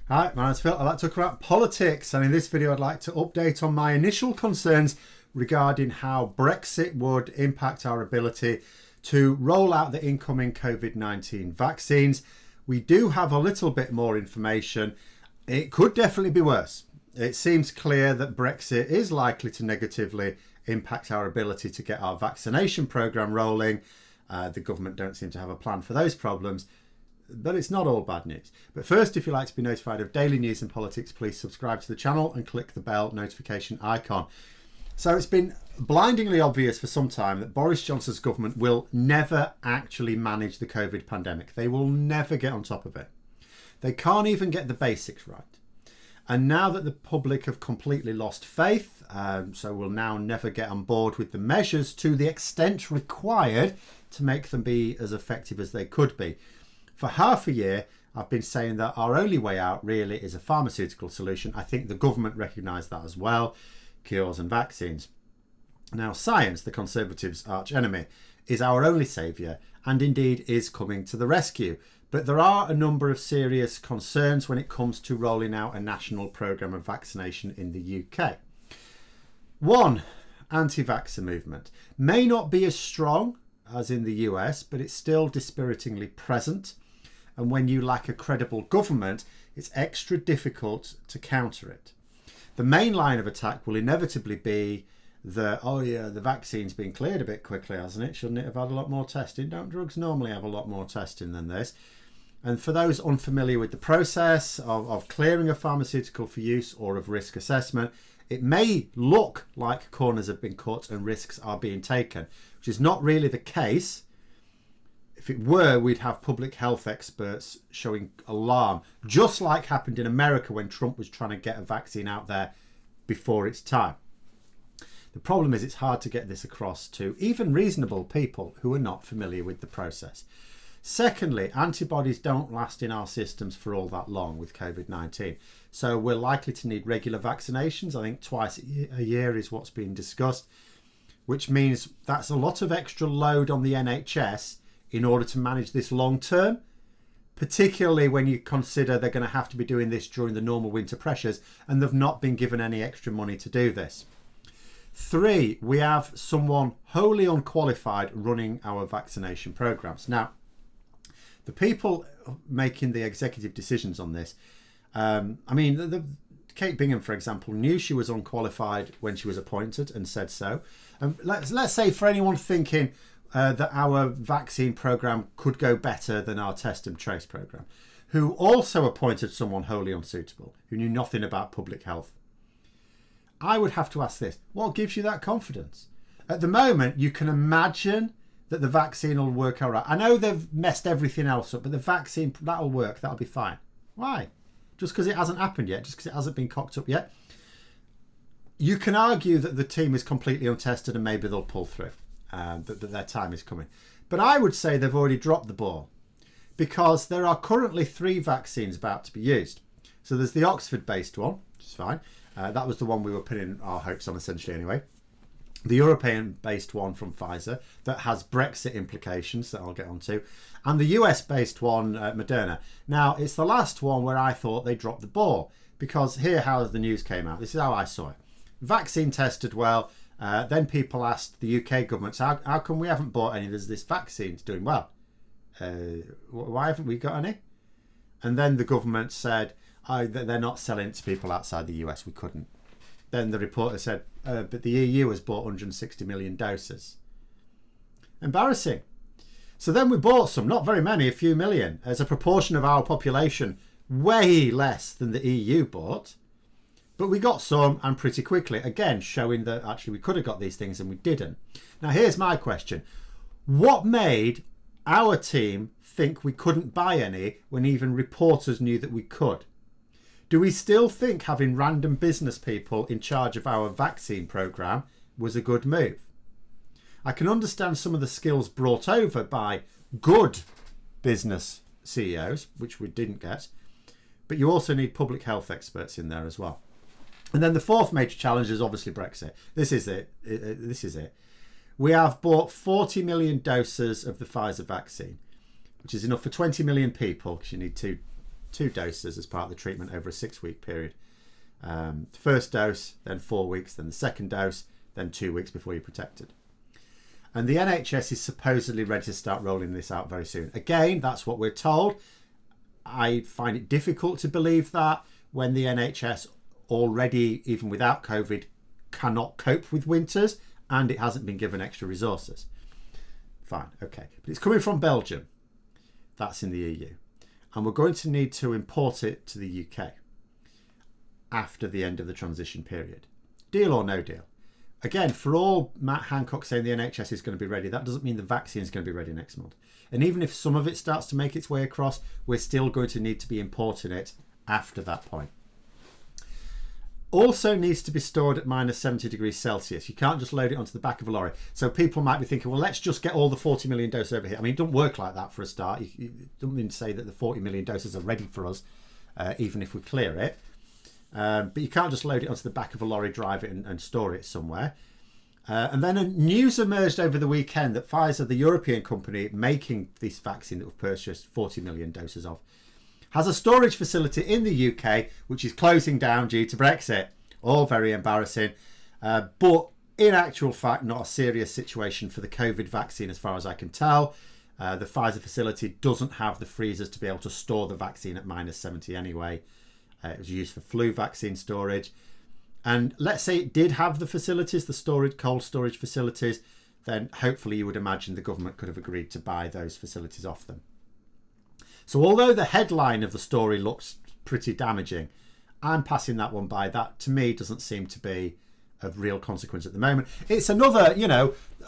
Hi, my name's Phil. I'd like to talk about politics, and in this video I'd like to update on my initial concerns regarding how Brexit would impact our ability to roll out the incoming COVID-19 vaccines. We do have a little bit more information. It could definitely be worse. It seems clear that Brexit is likely to negatively impact our ability to get our vaccination programme rolling. The government don't seem to have a plan for those problems. But it's not all bad news. But first, if you'd like to be notified of daily news and politics, please subscribe to the channel and click the bell notification icon. So it's been blindingly obvious for some time that Boris Johnson's government will never actually manage the COVID pandemic. They will never get on top of it. They can't even get the basics right. And now that the public have completely lost faith, so will now never get on board with the measures to the extent required to make them be as effective as they could be. For half a year, I've been saying that our only way out really is a pharmaceutical solution. I think the government recognised that as well, cures and vaccines. Now, science, the Conservatives' arch enemy, is our only saviour and indeed is coming to the rescue. But there are a number of serious concerns when it comes to rolling out a national programme of vaccination in the UK. One, anti-vaxxer movement may not be as strong as in the US, but it's still dispiritingly present. And when you lack a credible government, it's extra difficult to counter it. The main line of attack will inevitably be the vaccine's been cleared a bit quickly, hasn't it? Shouldn't it have had a lot more testing? Don't drugs normally have a lot more testing than this? And for those unfamiliar with the process of clearing a pharmaceutical for use or of risk assessment, it may look like corners have been cut and risks are being taken, which is not really the case. If it were, we'd have public health experts showing alarm, just like happened in America when Trump was trying to get a vaccine out there before its time. The problem is it's hard to get this across to even reasonable people who are not familiar with the process. Secondly, antibodies don't last in our systems for all that long with COVID-19. So we're likely to need regular vaccinations. I think twice a year is what's being discussed, which means that's a lot of extra load on the NHS in order to manage this long term, particularly when you consider they're going to have to be doing this during the normal winter pressures and they've not been given any extra money to do this. Three, we have someone wholly unqualified running our vaccination programs. Now, the people making the executive decisions on this, Kate Bingham, for example, knew she was unqualified when she was appointed and said so. Let's say for anyone thinking that our vaccine programme could go better than our test and trace programme, who also appointed someone wholly unsuitable, who knew nothing about public health. I would have to ask this, what gives you that confidence? At the moment, you can imagine that the vaccine will work all right. I know they've messed everything else up, but the vaccine, that'll work, that'll be fine. Why? Just because it hasn't happened yet, just because it hasn't been cocked up yet? You can argue that the team is completely untested and maybe they'll pull through. That their time is coming. But I would say they've already dropped the ball because there are currently 3 vaccines about to be used. So there's the Oxford-based one, which is fine. That was the one we were pinning our hopes on essentially anyway. The European-based one from Pfizer that has Brexit implications that I'll get onto. And the US-based one, Moderna. Now, it's the last one where I thought they dropped the ball because here how the news came out. This is how I saw it. Vaccine tested well. Then people asked the UK government, so how come we haven't bought any? There's this vaccine's doing well. Why haven't we got any? And then the government said, they're not selling it to people outside the US. We couldn't. Then the reporter said, but the EU has bought 160 million doses. Embarrassing. So then we bought some, not very many, a few million, as a proportion of our population, way less than the EU bought. But we got some and pretty quickly, again, showing that actually we could have got these things and we didn't. Now, here's my question. What made our team think we couldn't buy any when even reporters knew that we could? Do we still think having random business people in charge of our vaccine programme was a good move? I can understand some of the skills brought over by good business CEOs, which we didn't get, but you also need public health experts in there as well. And then the fourth major challenge is obviously Brexit. This is it. We have bought 40 million doses of the Pfizer vaccine, which is enough for 20 million people because you need two 2 doses as part of the treatment over a 6-week period. First dose, then 4 weeks, then the second dose, then 2 weeks before you're protected. And the NHS is supposedly ready to start rolling this out very soon. Again, that's what we're told. I find it difficult to believe that when the NHS already, even without COVID, cannot cope with winters and it hasn't been given extra resources. Fine, okay. But it's coming from Belgium. That's in the EU. And we're going to need to import it to the UK after the end of the transition period. Deal or no deal? Again, for all Matt Hancock saying the NHS is going to be ready, that doesn't mean the vaccine is going to be ready next month. And even if some of it starts to make its way across, we're still going to need to be importing it after that point. Also needs to be stored at minus 70 degrees Celsius. You can't just load it onto the back of a lorry. So people might be thinking, well, let's just get all the 40 million doses over here. I mean, it doesn't work like that for a start. You don't mean to say that the 40 million doses are ready for us, even if we clear it. But you can't just load it onto the back of a lorry, drive it and store it somewhere. And then news emerged over the weekend that Pfizer, the European company making this vaccine that we've purchased 40 million doses of, has a storage facility in the UK which is closing down due to Brexit. All very embarrassing. But in actual fact, not a serious situation for the COVID vaccine as far as I can tell. The Pfizer facility doesn't have the freezers to be able to store the vaccine at minus 70 anyway. It was used for flu vaccine storage. And let's say it did have the facilities, the storage, cold storage facilities, then hopefully you would imagine the government could have agreed to buy those facilities off them. So although the headline of the story looks pretty damaging, I'm passing that one by. That to me doesn't seem to be of real consequence at the moment. It's another,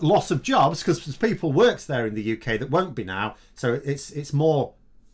loss of jobs because people works there in the UK that won't be now. So it's more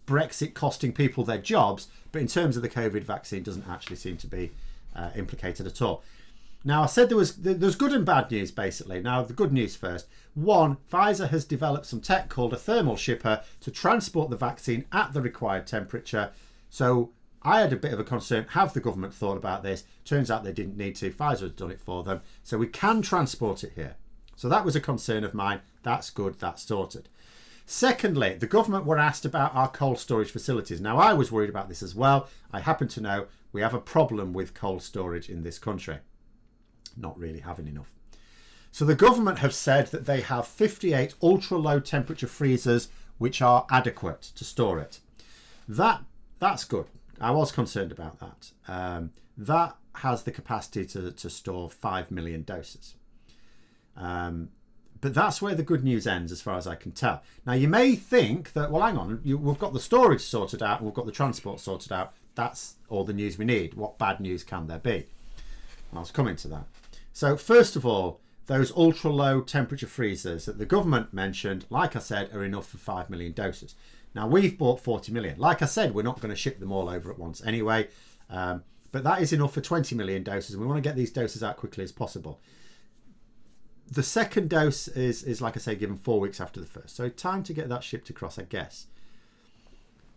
Brexit costing people their jobs. But in terms of the COVID vaccine, doesn't actually seem to be implicated at all. Now, I said there's good and bad news, basically. Now, the good news first. One, Pfizer has developed some tech called a thermal shipper to transport the vaccine at the required temperature. So I had a bit of a concern. Have the government thought about this? Turns out they didn't need to. Pfizer has done it for them. So we can transport it here. So that was a concern of mine. That's good. That's sorted. Secondly, the government were asked about our cold storage facilities. Now, I was worried about this as well. I happen to know we have a problem with cold storage in this country. Not really having enough. So the government have said that they have 58 ultra-low temperature freezers which are adequate to store it. That's good. I was concerned about that. That has the capacity to store 5 million doses. But that's where the good news ends as far as I can tell. Now, you may think that, well, hang on, we've got the storage sorted out and we've got the transport sorted out. That's all the news we need. What bad news can there be? I was coming to that. So first of all, those ultra low temperature freezers that the government mentioned, like I said, are enough for 5 million doses. Now, we've bought 40 million. Like I said, we're not going to ship them all over at once anyway. But that is enough for 20 million doses. And we want to get these doses out quickly as possible. The second dose is, like I say, given 4 weeks after the first. So time to get that shipped across, I guess.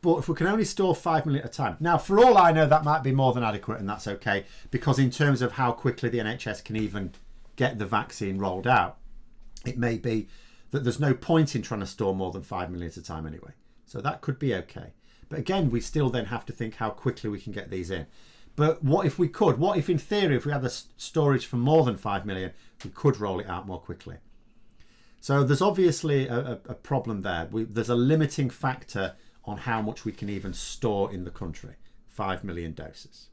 But if we can only store 5 million at a time. Now, for all I know, that might be more than adequate, and that's okay. Because in terms of how quickly the NHS can even get the vaccine rolled out, it may be that there's no point in trying to store more than 5 million at a time anyway. So that could be okay. But again, we still then have to think how quickly we can get these in. But what if we could? What if in theory, if we had the storage for more than 5 million, we could roll it out more quickly? So there's obviously a problem there. There's a limiting factor on how much we can even store in the country. 5 million doses.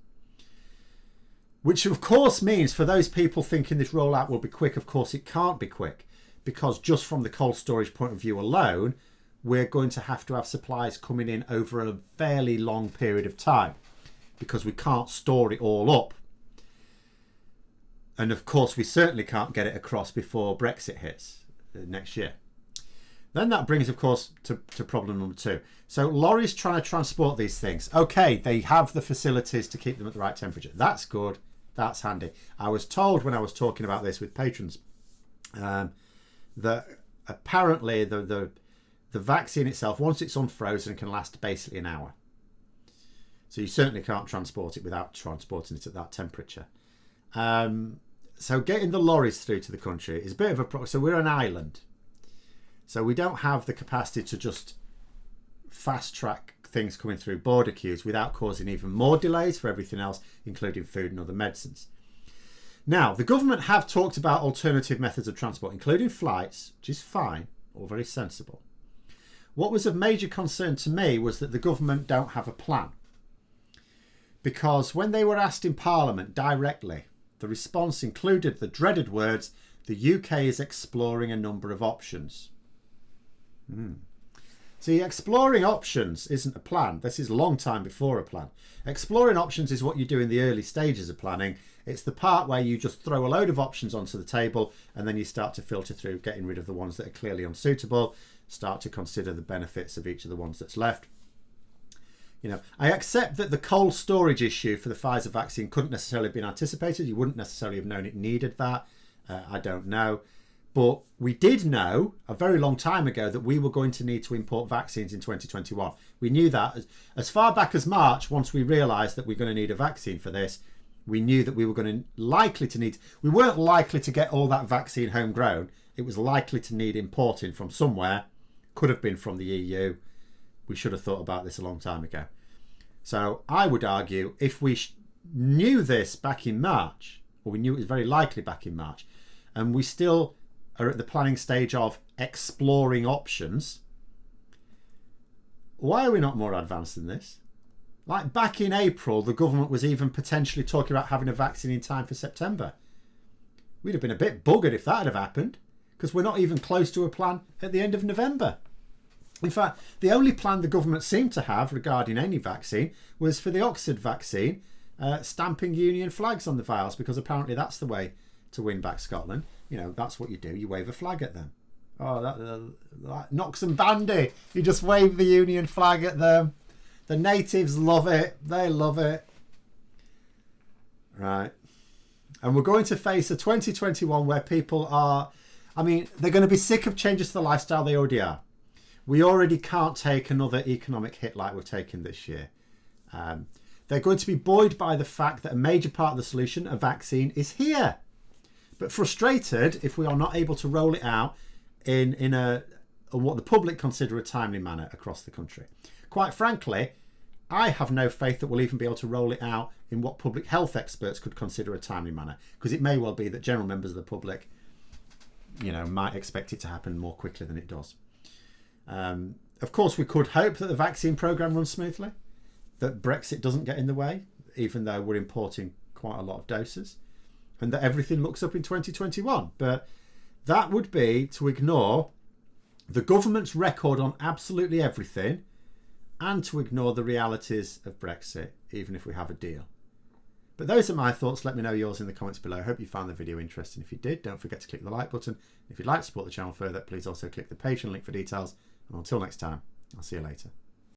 Which of course means for those people thinking this rollout will be quick, of course it can't be quick. Because just from the cold storage point of view alone, we're going to have supplies coming in over a fairly long period of time. Because we can't store it all up. And of course, we certainly can't get it across before Brexit hits next year. Then that brings, of course, to problem number 2. So lorries trying to transport these things. Okay, they have the facilities to keep them at the right temperature. That's good. That's handy. I was told when I was talking about this with patrons that apparently the vaccine itself, once it's unfrozen, can last basically an hour. So you certainly can't transport it without transporting it at that temperature. So getting the lorries through to the country is a bit of a problem. So we're an island. So we don't have the capacity to just fast track things coming through border queues without causing even more delays for everything else, including food and other medicines. Now, the government have talked about alternative methods of transport, including flights, which is fine, or very sensible. What was of major concern to me was that the government don't have a plan. Because when they were asked in Parliament directly, the response included the dreaded words, "The UK is exploring a number of options." See, exploring options isn't a plan. This is a long time before a plan. Exploring options is what you do in the early stages of planning. It's the part where you just throw a load of options onto the table and then you start to filter through, getting rid of the ones that are clearly unsuitable, start to consider the benefits of each of the ones that's left. You know, I accept that the cold storage issue for the Pfizer vaccine couldn't necessarily have been anticipated. You wouldn't necessarily have known it needed that. I don't know. But we did know a very long time ago that we were going to need to import vaccines in 2021. We knew that as far back as March, once we realised that we're going to need a vaccine for this, we knew that we were going to likely to need, we weren't likely to get all that vaccine homegrown. It was likely to need importing from somewhere, could have been from the EU. We should have thought about this a long time ago. So I would argue if we knew this back in March, or we knew it was very likely back in March, and we still are at the planning stage of exploring options, why are we not more advanced than this? Like back in April, the government was even potentially talking about having a vaccine in time for September. We'd have been a bit buggered if that had have happened, because we're not even close to a plan at the end of November. In fact, the only plan the government seemed to have regarding any vaccine was for the Oxford vaccine, stamping union flags on the vials, because apparently that's the way to win back Scotland. You know, that's what you do. You wave a flag at them. Oh, that knocks them bandy. You just wave the union flag at them. The natives love it. They love it. Right. And we're going to face a 2021 where people are, I mean, they're going to be sick of changes to the lifestyle they already are. We already can't take another economic hit like we've taken this year. They're going to be buoyed by the fact that a major part of the solution, a vaccine, is here. But frustrated if we are not able to roll it out in what the public consider a timely manner across the country. Quite frankly, I have no faith that we'll even be able to roll it out in what public health experts could consider a timely manner, because it may well be that general members of the public, you know, might expect it to happen more quickly than it does. Of course, we could hope that the vaccine programme runs smoothly, that Brexit doesn't get in the way, even though we're importing quite a lot of doses, and that everything looks up in 2021. But that would be to ignore the government's record on absolutely everything and to ignore the realities of Brexit, even if we have a deal. But those are my thoughts. Let me know yours in the comments below. I hope you found the video interesting. If you did, don't forget to click the like button. If you'd like to support the channel further, please also click the Patreon link for details. And until next time, I'll see you later.